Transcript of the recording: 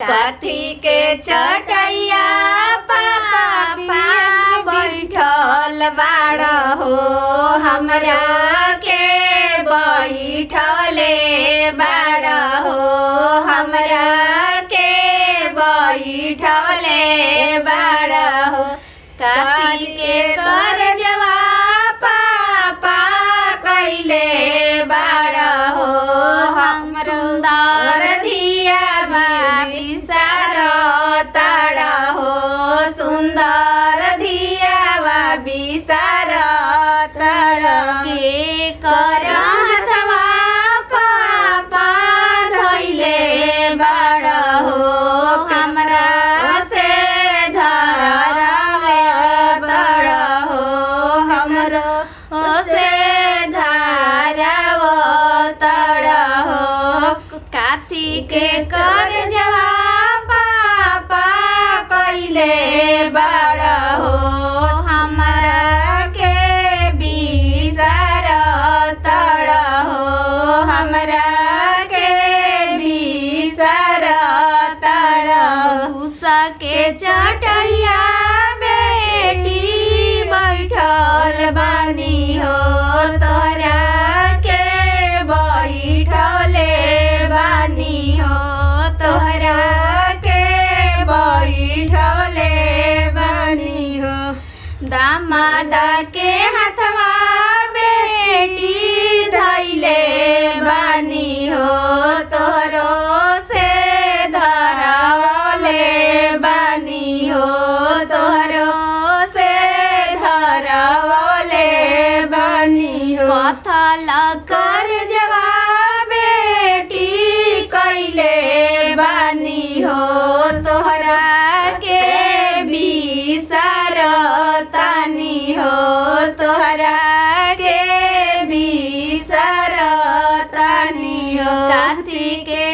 कथी के चटैया पापा बैठल बाड़ हो हमरा के बैठले बाड़ हो हमरा के बैठले बाड़ हो कथी के करजवा पापा कैले बाड़ हो हम सुंदर धिया बिसार ताड़ हो सुंदर धिया बिसार ताड़ के कर हथवा पापा धैले बाड़ हो हमरा से धरावे ताड़ हो हमरो से धाराव ताड़ हो काथी के करजवा पापा कैले बाड़ हो हमरा के बिसार ताड़ हो हमरा के बिसार ताड़ भूसा के चटैया बेटी बैठल बानी हो तोहरा के बैठले बानी हो तोहरा के बैठले बानी हो दामादा के हाथवा बेटी धैले बानी हो तोहरो से धरावले बानी हो तोहरो से धरावले बानी हो पथल करजवा बेटी कैले बानी हो तोहरा के बिसार तानी हो तोहरा के बिसार तानी हो काथी के